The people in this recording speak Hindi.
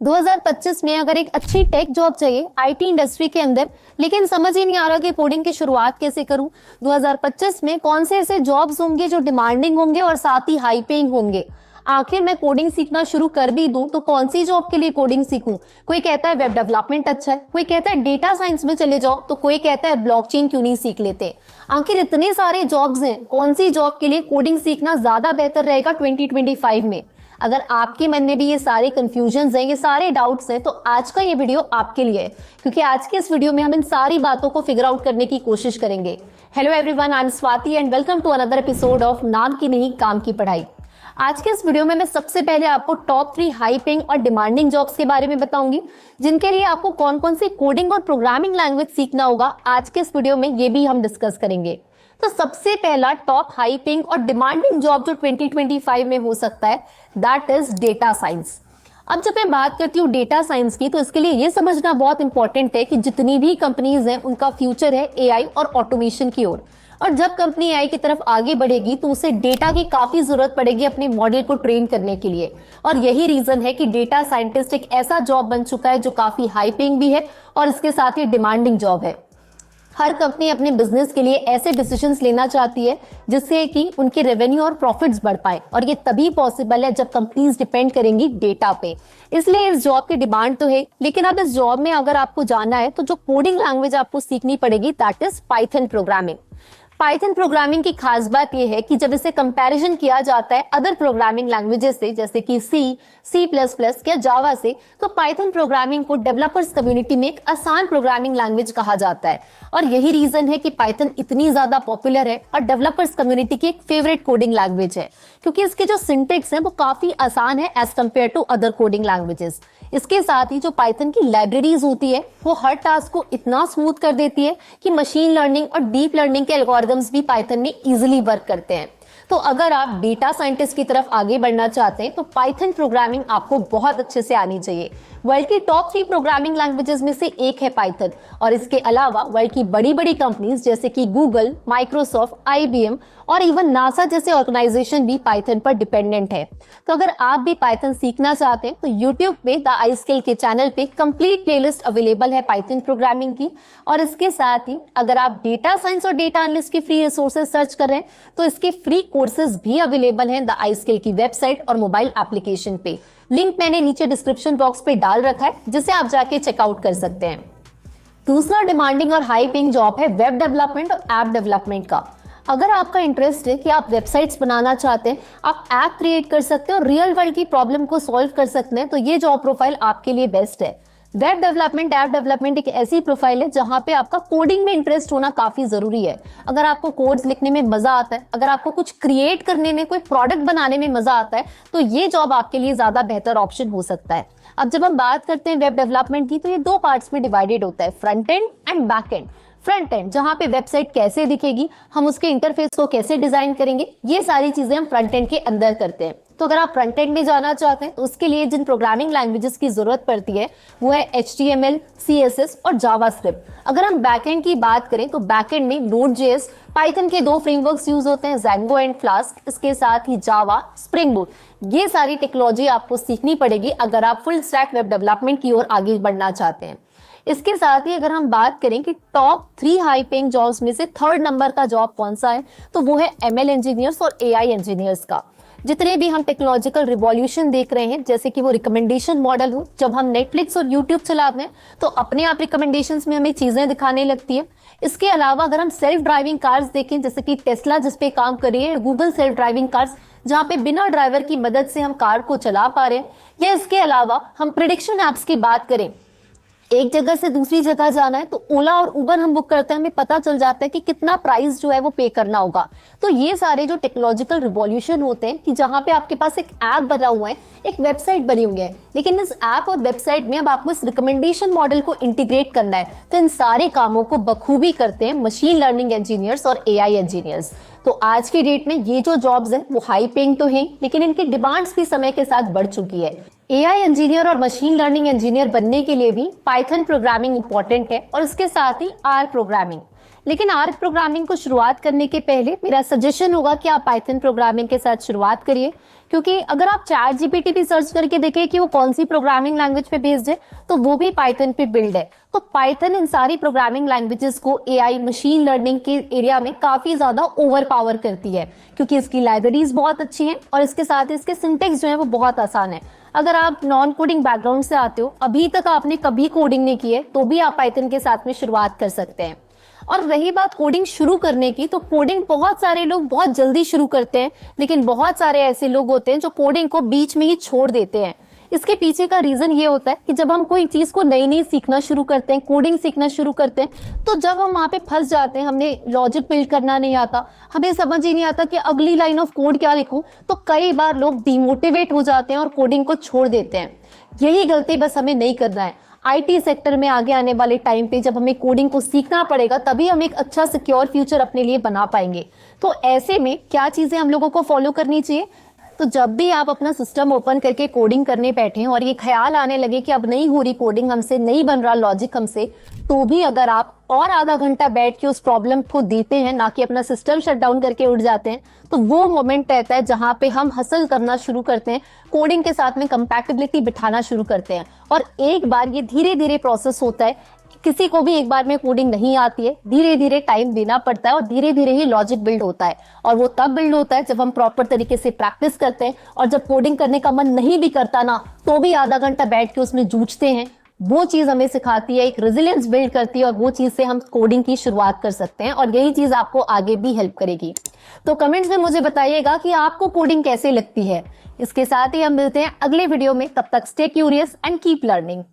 2025 में अगर एक अच्छी टेक जॉब चाहिए आईटी इंडस्ट्री के अंदर, लेकिन समझ ही नहीं आ रहा कि कोडिंग की शुरुआत कैसे करूं। 2025 में कौन से ऐसे जॉब्स होंगे जो डिमांडिंग होंगे और साथ ही हाई पेइंग होंगे। आखिर मैं कोडिंग सीखना शुरू कर भी दूं तो कौन सी जॉब के लिए कोडिंग सीखूं। कोई कहता है वेब डेवलपमेंट अच्छा है, कोई कहता है डेटा साइंस में चले जाओ, तो कोई कहता है ब्लॉकचेन क्यों नहीं सीख लेते। आखिर इतने सारे जॉब्स हैं, कौन सी जॉब के लिए कोडिंग सीखना ज्यादा बेहतर रहेगा 2025 में। अगर आपके मन में भी ये सारे कंफ्यूजन्स हैं, ये सारे डाउट्स हैं, तो आज का ये वीडियो आपके लिए है, क्योंकि आज के इस वीडियो में हम इन सारी बातों को फिगर आउट करने की कोशिश करेंगे। Hello everyone, I am Swati and welcome to another episode of नाम की नहीं काम की पढ़ाई। आज के इस वीडियो में मैं सबसे पहले आपको टॉप 3 हाई पेइंग और डिमांडिंग जॉब्स के बारे में बताऊंगी, जिनके लिए आपको कौन कौन सी कोडिंग और प्रोग्रामिंग लैंग्वेज सीखना होगा। आज के इस वीडियो में ये भी हम डिस्कस करेंगे। तो सबसे पहला टॉप हाई पेइंग और डिमांडिंग जॉब जो 2025 में हो सकता है, दैट इज डेटा साइंस। अब जब मैं बात करती हूँ डेटा साइंस की, तो इसके लिए ये समझना बहुत इंपॉर्टेंट है कि जितनी भी कंपनीज हैं उनका फ्यूचर है एआई और ऑटोमेशन की ओर। और जब कंपनी एआई की तरफ आगे बढ़ेगी तो उसे डेटा की काफी जरूरत पड़ेगी अपने मॉडल को ट्रेन करने के लिए। और यही रीजन है कि डेटा साइंटिस्ट एक ऐसा जॉब बन चुका है जो काफी हाई पेइंग भी है और इसके साथ ही डिमांडिंग जॉब है। हर कंपनी अपने बिजनेस के लिए ऐसे डिसीजंस लेना चाहती है जिससे कि उनके रेवेन्यू और प्रॉफिट्स बढ़ पाए, और ये तभी पॉसिबल है जब कंपनीज डिपेंड करेंगी डेटा पे। इसलिए इस जॉब की डिमांड तो है, लेकिन अब इस जॉब में अगर आपको जाना है तो जो कोडिंग लैंग्वेज आपको सीखनी पड़ेगी that is Python programming. Python programming की खास बात यह है कि जब इसे कंपैरिजन किया जाता है अदर प्रोग्रामिंग लैंग्वेजेस से, जैसे कि C++ या जावा से, तो पाइथन प्रोग्रामिंग को डेवलपर्स कम्युनिटी में एक आसान प्रोग्रामिंग लैंग्वेज कहा जाता है। और यही रीजन है कि पाइथन इतनी ज्यादा पॉपुलर है और डेवलपर्स कम्युनिटी की एक फेवरेट कोडिंग लैंग्वेज है, क्योंकि इसके जो सिंटेक्स है वो काफी आसान है as compare to other coding languages. इसके साथ ही जो पाइथन की लाइब्रेरीज होती है वो हर टास्क को इतना स्मूथ कर देती है कि मशीन लर्निंग और डीप लर्निंग के एल्गोरिथम्स भी पाइथन में इजीली वर्क करते हैं। तो अगर आप डेटा साइंटिस्ट की तरफ आगे बढ़ना चाहते हैं तो पाइथन प्रोग्रामिंग आपको बहुत अच्छे से आनी चाहिए। वर्ल्ड की टॉप 3 प्रोग्रामिंग लैंग्वेजेस में से एक है पाइथन, और इसके अलावा वर्ल्ड की बड़ी बड़ी कंपनीज जैसे कि गूगल, माइक्रोसॉफ्ट, IBM और इवन नासा जैसे ऑर्गेनाइजेशन भी पाइथन पर डिपेंडेंट है। तो अगर आप भी पाइथन सीखना चाहते हैं तो यूट्यूब पे द आई स्किल के चैनल पे कंप्लीट प्लेलिस्ट अवेलेबल है पाइथन प्रोग्रामिंग की। और इसके साथ ही अगर आप डेटा साइंस और डेटा एनालिस्ट की फ्री रिसोर्सेज सर्च कर रहे हैं तो इसके फ्री कोर्सेज भी अवेलेबल हैं द आई स्किल की वेबसाइट और मोबाइल एप्लीकेशन पे। लिंक मैंने नीचे डिस्क्रिप्शन बॉक्स पे डाल रखा है, जिसे आप जाके चेकआउट कर सकते हैं। दूसरा डिमांडिंग और हाई पेइंग जॉब है वेब डेवलपमेंट और ऐप डेवलपमेंट का। अगर आपका इंटरेस्ट है कि आप वेबसाइट्स बनाना चाहते हैं, आप ऐप क्रिएट कर सकते हैं और रियल वर्ल्ड की प्रॉब्लम को सॉल्व कर सकते हैं, तो ये जॉब प्रोफाइल आपके लिए बेस्ट है। वेब डेवलपमेंट, ऐप डेवलपमेंट एक ऐसी प्रोफाइल है जहां पे आपका कोडिंग में इंटरेस्ट होना काफी जरूरी है। अगर आपको कोड्स लिखने में मजा आता है, अगर आपको कुछ क्रिएट करने में, कोई प्रोडक्ट बनाने में मजा आता है, तो ये जॉब आपके लिए ज्यादा बेहतर ऑप्शन हो सकता है। अब जब हम बात करते हैं वेब डेवलपमेंट की, तो ये 2 पार्ट्स में डिवाइडेड होता है, front end and back and. Front end जहां पे वेबसाइट कैसे दिखेगी, हम उसके इंटरफेस को कैसे डिजाइन करेंगे, ये सारी चीजें हम फ्रंट एंड के अंदर करते हैं। तो अगर आप फ्रंट एंड में जाना चाहते हैं तो उसके लिए जिन प्रोग्रामिंग लैंग्वेजेस की जरूरत पड़ती है वो है HTML, CSS और जावास्क्रिप्ट। अगर हम बैकएंड की बात करें तो बैकएंड में Node.js, पाइथन के 2 फ्रेमवर्क्स यूज होते हैं, Django एंड फ्लास्क। इसके साथ ही जावा, स्प्रिंग बूट, ये सारी टेक्नोलॉजी आपको सीखनी पड़ेगी अगर आप फुल स्टैक वेब डेवलपमेंट की ओर आगे बढ़ना चाहते हैं। इसके साथ ही अगर हम बात करें कि टॉप 3 हाई पेइंग जॉब्स में से 3rd नंबर का जॉब कौन सा है, तो वो है ML इंजीनियर्स और AI इंजीनियर्स का। जितने भी हम टेक्नोलॉजिकल रिवॉल्यूशन देख रहे हैं, जैसे कि वो रिकमेंडेशन मॉडल हो, जब हम नेटफ्लिक्स और यूट्यूब चलाते हैं तो अपने आप रिकमेंडेशंस में हमें चीजें दिखाने लगती है। इसके अलावा अगर हम सेल्फ ड्राइविंग कार्स देखें, जैसे कि टेस्ला जिस पे काम कर रही है, गूगल सेल्फ ड्राइविंग कार्स, जहाँ पे बिना ड्राइवर की मदद से हम कार को चला पा रहे हैं, या इसके अलावा हम प्रेडिक्शन एप्स की बात करें, एक जगह से दूसरी जगह जाना है तो ओला और उबर हम बुक करते हैं, हमें पता चल जाता है कि कितना प्राइस जो है वो पे करना होगा। तो ये सारे जो टेक्नोलॉजिकल रिवॉल्यूशन होते हैं कि जहां पे आपके पास एक ऐप बना हुआ है, एक वेबसाइट बनी हुई है, लेकिन इस ऐप और वेबसाइट में अब आपको इस रिकमेंडेशन मॉडल को इंटीग्रेट करना है, तो इन सारे कामों को बखूबी करते हैं मशीन लर्निंग इंजीनियर्स और AI इंजीनियर्स। तो आज की डेट में ये जो जॉब्स हैं वो हाई पेइंग तो हैं, लेकिन इनकी डिमांड्स भी समय के साथ बढ़ चुकी है। AI इंजीनियर और मशीन लर्निंग इंजीनियर बनने के लिए भी पाइथन प्रोग्रामिंग इंपॉर्टेंट है और इसके साथ ही R प्रोग्रामिंग। लेकिन R प्रोग्रामिंग को शुरुआत करने के पहले मेरा सजेशन होगा कि आप पाइथन प्रोग्रामिंग के साथ शुरुआत करिए, क्योंकि अगर आप चैट जीपीटी पे सर्च करके देखें कि वो कौन सी प्रोग्रामिंग लैंग्वेज पे बेस्ड है, तो वो भी पाइथन पे बिल्ड है। तो पाइथन इन सारी प्रोग्रामिंग लैंग्वेजेस को एआई मशीन लर्निंग के एरिया में काफी ज्यादा ओवर पावर करती है, क्योंकि इसकी लाइब्रेरीज बहुत अच्छी हैं और इसके साथ इसके सिंटेक्स जो है वो बहुत आसान है। अगर आप नॉन कोडिंग बैकग्राउंड से आते हो, अभी तक आपने कभी कोडिंग नहीं की है, तो भी आप पाइथन के साथ में शुरुआत कर सकते हैं। और रही बात कोडिंग शुरू करने की, तो कोडिंग बहुत सारे लोग बहुत जल्दी शुरू करते हैं, लेकिन बहुत सारे ऐसे लोग होते हैं जो कोडिंग को बीच में ही छोड़ देते हैं। इसके पीछे का रीजन ये होता है कि जब हम कोई चीज को नई नई सीखना शुरू करते हैं, कोडिंग सीखना शुरू करते हैं, तो जब हम वहां पे फंस जाते हैं, हमें लॉजिक बिल्ड करना नहीं आता, हमें समझ ही नहीं आता कि अगली लाइन ऑफ कोड क्या लिखूं, तो कई बार लोग डिमोटिवेट हो जाते हैं और कोडिंग को छोड़ देते हैं। यही गलती बस हमें नहीं करना है। आईटी सेक्टर में आगे आने वाले टाइम पे जब हमें कोडिंग को सीखना पड़ेगा, तभी हम एक अच्छा सिक्योर फ्यूचर अपने लिए बना पाएंगे। तो ऐसे में क्या चीजें हम लोगों को फॉलो करनी चाहिए? तो जब भी आप अपना सिस्टम ओपन करके कोडिंग करने बैठे और ये ख्याल आने लगे कि अब नहीं हो रही कोडिंग हमसे, नहीं बन रहा लॉजिक हमसे, तो भी अगर आप और आधा घंटा बैठ के उस प्रॉब्लम को देते हैं, ना कि अपना सिस्टम शट डाउन करके उठ जाते हैं, तो वो मोमेंट रहता है जहां पे हम हसल करना शुरू करते हैं, कोडिंग के साथ में कंपैटिबिलिटी बिठाना शुरू करते हैं। और एक बार ये धीरे धीरे प्रोसेस होता है, किसी को भी एक बार में कोडिंग नहीं आती है, धीरे धीरे टाइम देना पड़ता है और धीरे धीरे ही लॉजिक बिल्ड होता है। और वो तब बिल्ड होता है जब हम प्रॉपर तरीके से प्रैक्टिस करते हैं, और जब कोडिंग करने का मन नहीं भी करता ना, तो भी आधा घंटा बैठ के उसमें जूझते हैं। वो चीज हमें सिखाती है, एक रेजिलियंस बिल्ड करती है, और वो चीज से हम कोडिंग की शुरुआत कर सकते हैं, और यही चीज आपको आगे भी हेल्प करेगी। तो कमेंट्स में मुझे बताइएगा कि आपको कोडिंग कैसे लगती है। इसके साथ ही हम मिलते हैं अगले वीडियो में, तब तक stay curious and keep learning.